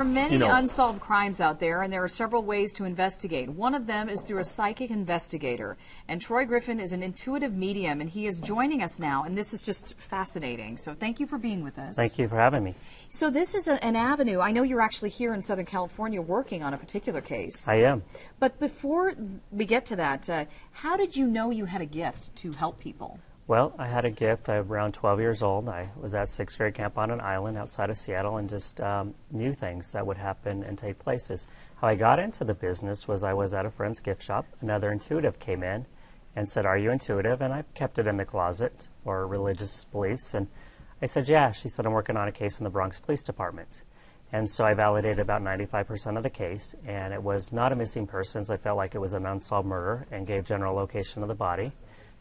There are many unsolved crimes out there, and there are several ways to investigate. One of them is through a psychic investigator. And Troy Griffin is an intuitive medium, and he is joining us now, and this is just fascinating. So thank you for being with us. Thank you for having me. So this is an avenue. I know you're actually here in Southern California working on a particular case. I am. But before we get to that, how did you know you had a gift to help people? Well, I had a gift. I was around 12 years old. I was at sixth grade camp on an island outside of Seattle and just knew things that would happen and take places. How I got into the business was I was at a friend's gift shop. Another intuitive came in and said, "Are you intuitive?" And I kept it in the closet for religious beliefs. And I said, "Yeah." She said, "I'm working on a case in the Bronx Police Department." And so I validated about 95% of the case, and it was not a missing persons. I felt like it was an unsolved murder and gave general location of the body.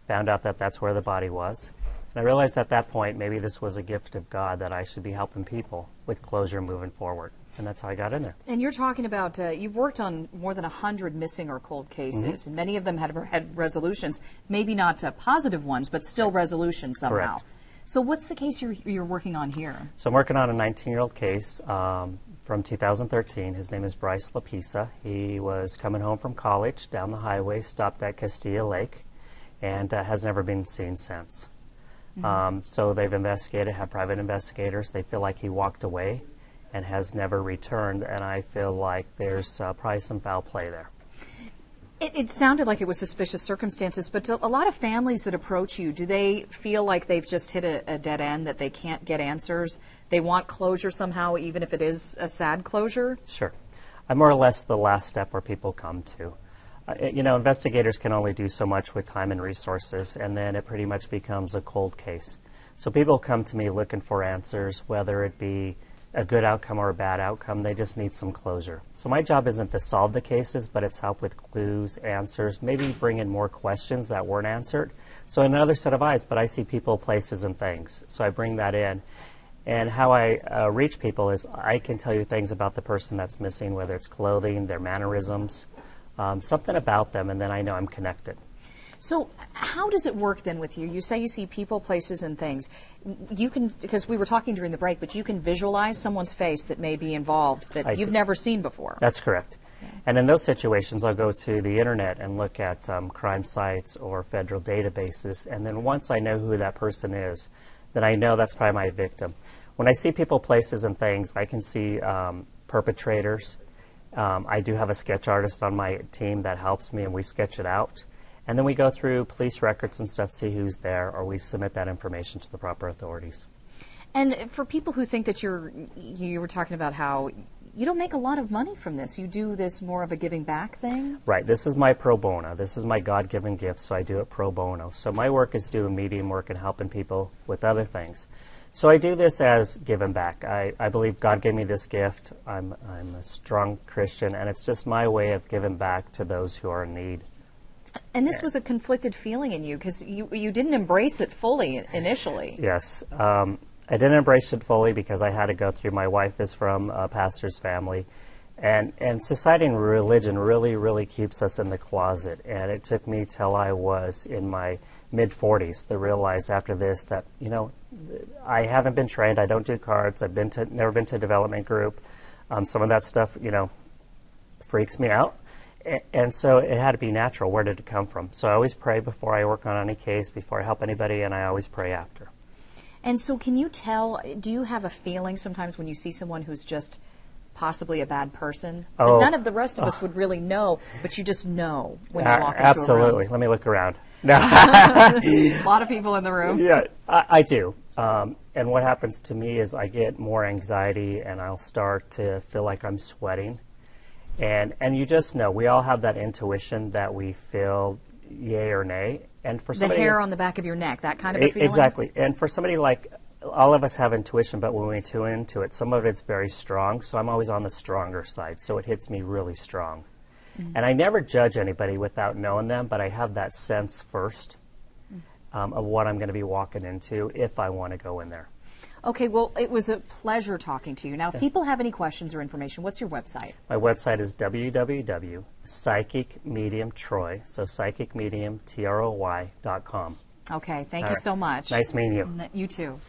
Found out that that's where the body was. And I realized at that point maybe this was a gift of God that I should be helping people with closure moving forward. And that's how I got in there. And you're talking about, you've worked on more than 100 missing or cold cases, and many of them had resolutions, maybe not positive ones, but still resolutions somehow. Correct. So what's the case you're working on here? So I'm working on a 19-year-old case from 2013. His name is Bryce Lapisa. He was coming home from college down the highway, stopped at Castilla Lake, and has never been seen since. So they've investigated, have private investigators. They feel like he walked away and has never returned, and I feel like there's probably some foul play there. It sounded like it was suspicious circumstances, but a lot of families that approach you, do they feel like they've just hit a dead end, that they can't get answers? They want closure somehow, even if it is a sad closure? Sure. I'm more or less the last step where people come to. Investigators can only do so much with time and resources, and then it pretty much becomes a cold case. So people come to me looking for answers, whether it be a good outcome or a bad outcome. They just need some closure. So my job isn't to solve the cases, but it's help with clues, answers, maybe bring in more questions that weren't answered. So another set of eyes, but I see people, places, and things. So I bring that in. And how I reach people is I can tell you things about the person that's missing, whether it's clothing, their mannerisms, something about them, and then I know I'm connected. So how does it work then with you? You say you see people, places, and things. You can, because we were talking during the break, but you can visualize someone's face that may be involved that you've never seen before. That's correct. Okay. And in those situations, I'll go to the internet and look at crime sites or federal databases, and then once I know who that person is, then I know that's probably my victim. When I see people, places, and things, I can see perpetrators. I do have a sketch artist on my team that helps me, and we sketch it out. And then we go through police records and stuff, see who's there, or we submit that information to the proper authorities. And for people who think that you were talking about how you don't make a lot of money from this. You do this more of a giving back thing? Right. This is my pro bono. This is my God-given gift, so I do it pro bono. So my work is doing medium work and helping people with other things. So I do this as giving back. I believe God gave me this gift. I'm a strong Christian, and it's just my way of giving back to those who are in need. And this was a conflicted feeling in you, because you didn't embrace it fully initially. Yes. I didn't embrace it fully because I had to go through, my wife is from a pastor's family, and society and religion really keeps us in the closet. And it took me till I was in my mid-40s to realize after this that, I haven't been trained. I don't do cards. I've never been to a development group. Some of that stuff, freaks me out. And so it had to be natural. Where did it come from? So I always pray before I work on any case, before I help anybody, and I always pray after. And so can you tell, do you have a feeling sometimes when you see someone who's just possibly a bad person? Oh, that none of the rest of us would really know, but you just know when you walk into absolutely. a room. Let me look around. No. A lot of people in the room. Yeah, I do. And what happens to me is I get more anxiety, and I'll start to feel like I'm sweating. And you just know, we all have that intuition that we feel yay or nay. And for somebody, the hair on the back of your neck, that kind of a feeling? Exactly. And for somebody like, all of us have intuition, but when we tune into it, some of it's very strong. So I'm always on the stronger side. So it hits me really strong. Mm-hmm. And I never judge anybody without knowing them, but I have that sense first of what I'm going to be walking into if I want to go in there. Okay, well, it was a pleasure talking to you. Now, if people have any questions or information, what's your website? My website is www.psychicmediumtroy, so psychicmediumtroy.com. Okay, thank you so much. Nice meeting you. You too.